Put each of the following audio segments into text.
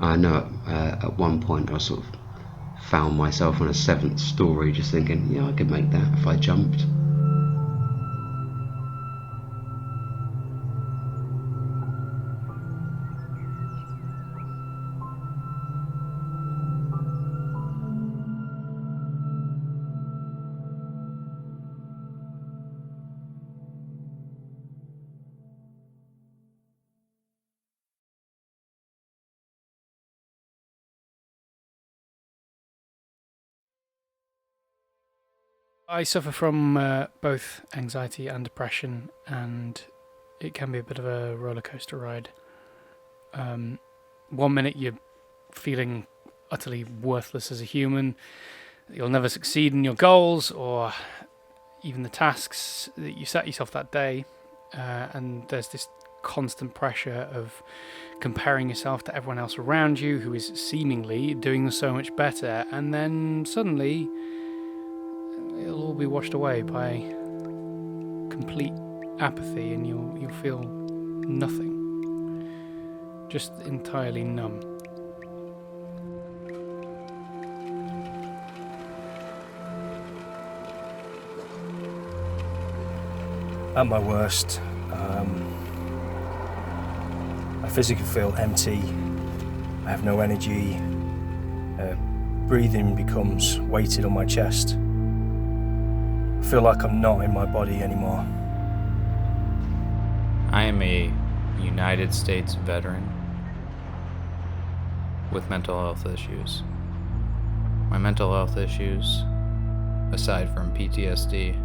I know at one point I sort of found myself on a seventh story just thinking, yeah, I could make that if I jumped. I suffer from both anxiety and depression, and it can be a bit of a roller coaster ride. One minute you're feeling utterly worthless as a human, you'll never succeed in your goals or even the tasks that you set yourself that day, and there's this constant pressure of comparing yourself to everyone else around you who is seemingly doing so much better, and then suddenly it'll all be washed away by complete apathy, and you'll feel nothing, just entirely numb. At my worst, I physically feel empty. I have no energy. Breathing becomes weighted on my chest. I feel like I'm not in my body anymore. I am a United States veteran with mental health issues. My mental health issues, aside from PTSD,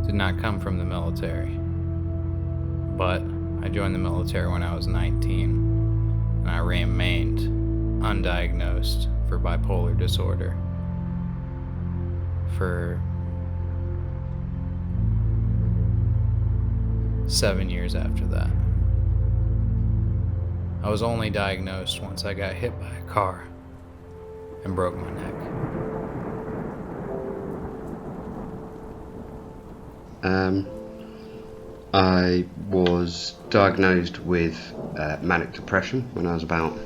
did not come from the military. But I joined the military when I was 19, and I remained undiagnosed for bipolar disorder for 7 years after that. I was only diagnosed once I got hit by a car and broke my neck. I was diagnosed with manic depression when I was about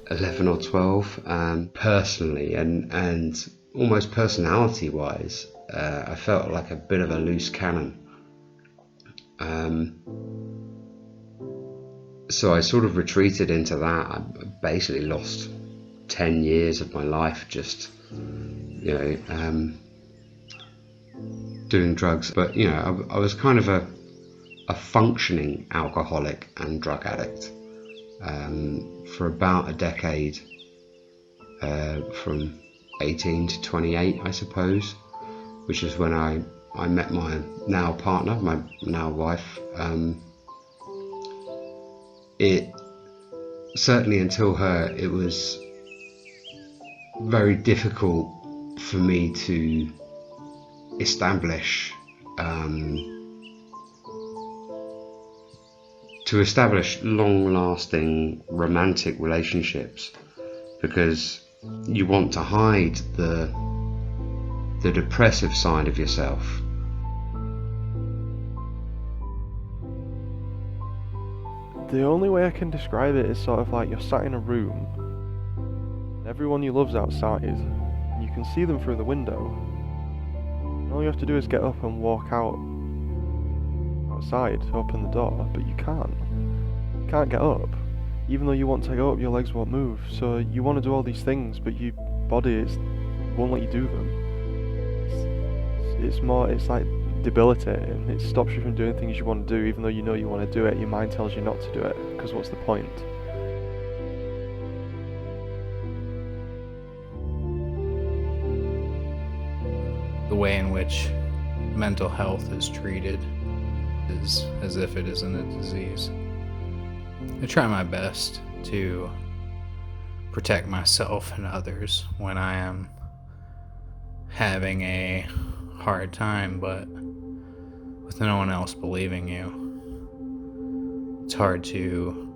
11 or 12. Personally and almost personality wise, I felt like a bit of a loose cannon. So I sort of retreated into that. I basically lost 10 years of my life just, doing drugs. But, I was kind of a functioning alcoholic and drug addict for about a decade, from 18 to 28, I suppose, which is when I met my now partner, my now wife. It certainly, until her, it was very difficult for me to establish long-lasting romantic relationships, because you want to hide the depressive side of yourself. The only way I can describe it is sort of like you're sat in a room, and everyone you love's outside, and you can see them through the window. And all you have to do is get up and walk outside to open the door, but you can't. You can't get up. Even though you want to go up, your legs won't move. So you want to do all these things, but your body won't let you do them. It's like debilitating. It stops you from doing things you want to do, even though you know you want to do it. Your mind tells you not to do it, because what's the point? The way in which mental health is treated is as if it isn't a disease. I try my best to protect myself and others when I am having a hard time, but with no one else believing you, it's hard to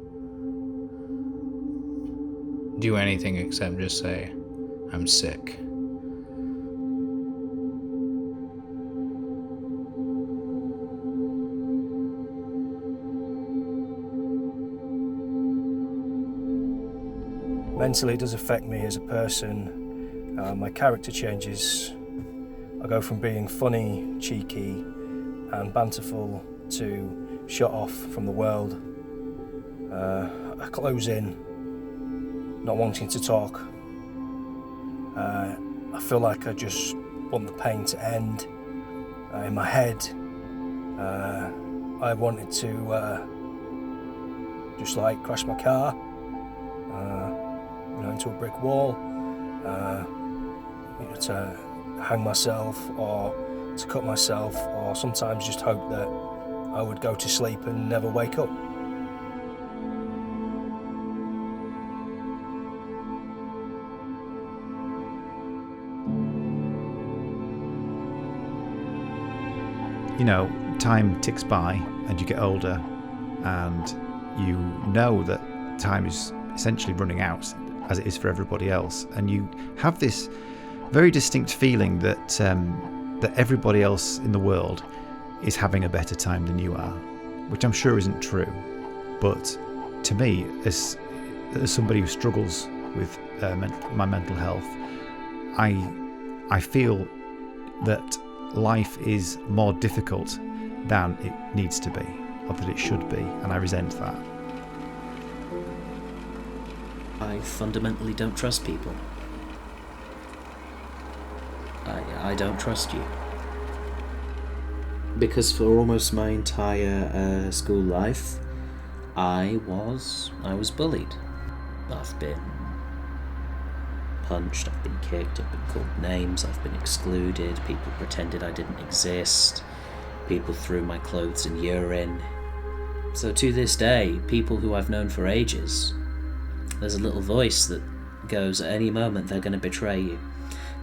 do anything except just say, I'm sick. mentally it does affect me as a person. My character changes. I go from being funny, cheeky and banterful to shut off from the world. I close in, not wanting to talk. I feel like I just want the pain to end. In my head, I wanted to just like crash my car, into a brick wall, to hang myself or to cut myself, or sometimes just hope that I would go to sleep and never wake up. You know, time ticks by and you get older, and you know that time is essentially running out, as it is for everybody else, and you have this very distinct feeling that that everybody else in the world is having a better time than you are, which I'm sure isn't true. But to me, as somebody who struggles with my mental health, I feel that life is more difficult than it needs to be, or that it should be, and I resent that. I fundamentally don't trust people. I don't trust you. Because for almost my entire school life, I was bullied. I've been punched, I've been kicked, I've been called names, I've been excluded, people pretended I didn't exist, people threw my clothes in urine. So to this day, people who I've known for ages, there's a little voice that goes, at any moment they're going to betray you.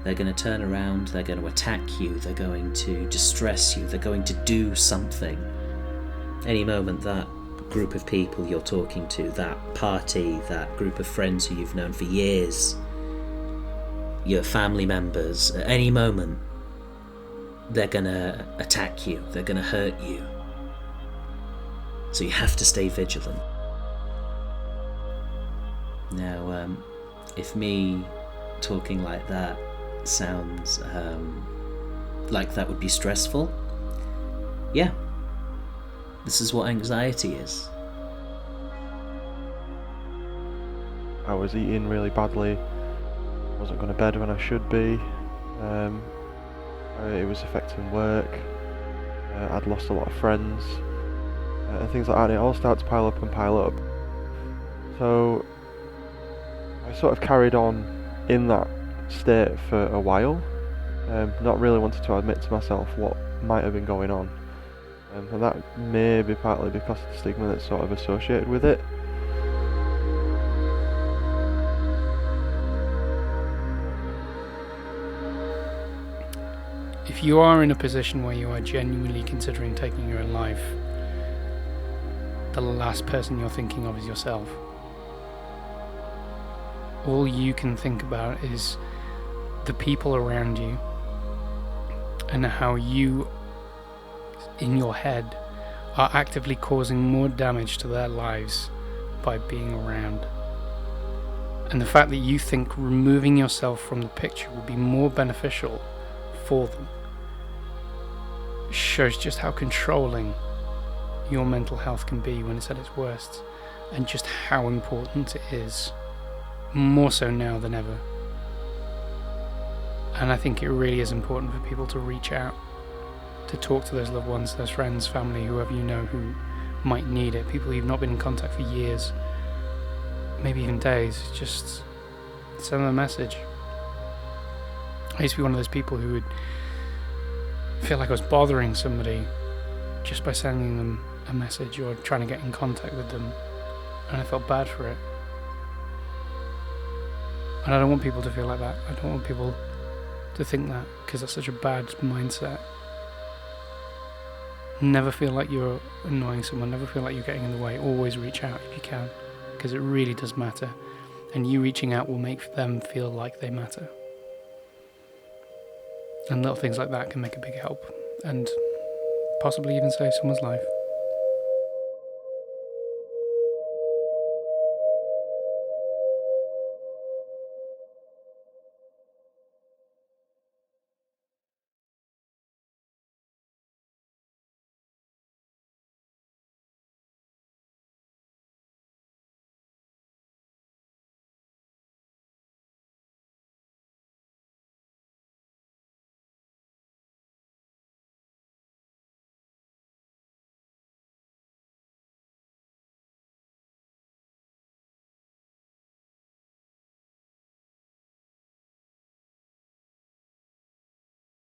They're going to turn around, they're going to attack you, they're going to distress you, they're going to do something. Any moment that group of people you're talking to, that party, that group of friends who you've known for years, your family members, at any moment they're going to attack you, they're going to hurt you. So you have to stay vigilant. Now, if me talking like that sounds like that would be stressful, yeah, this is what anxiety is. I was eating really badly, wasn't going to bed when I should be, it was affecting work, I'd lost a lot of friends, and things like that, and it all started to pile up. So I sort of carried on in that state for a while, not really wanted to admit to myself what might have been going on, and that may be partly because of the stigma that's sort of associated with it. If you are in a position where you are genuinely considering taking your own life, the last person you're thinking of is yourself. All you can think about is the people around you and how you, in your head, are actively causing more damage to their lives by being around. And the fact that you think removing yourself from the picture will be more beneficial for them shows just how controlling your mental health can be when it's at its worst, and just how important it is, more so now than ever. And I think it really is important for people to reach out, to talk to those loved ones, those friends, family, whoever you know who might need it, people you've not been in contact for years, maybe even days. Just send them a message. I used to be one of those people who would feel like I was bothering somebody just by sending them a message or trying to get in contact with them, and I felt bad for it. And I don't want people to feel like that. I don't want people to think that, because that's such a bad mindset. Never feel like you're annoying someone, never feel like you're getting in the way. Always reach out if you can, because it really does matter, and you reaching out will make them feel like they matter. And little things like that can make a big help, and possibly even save someone's life.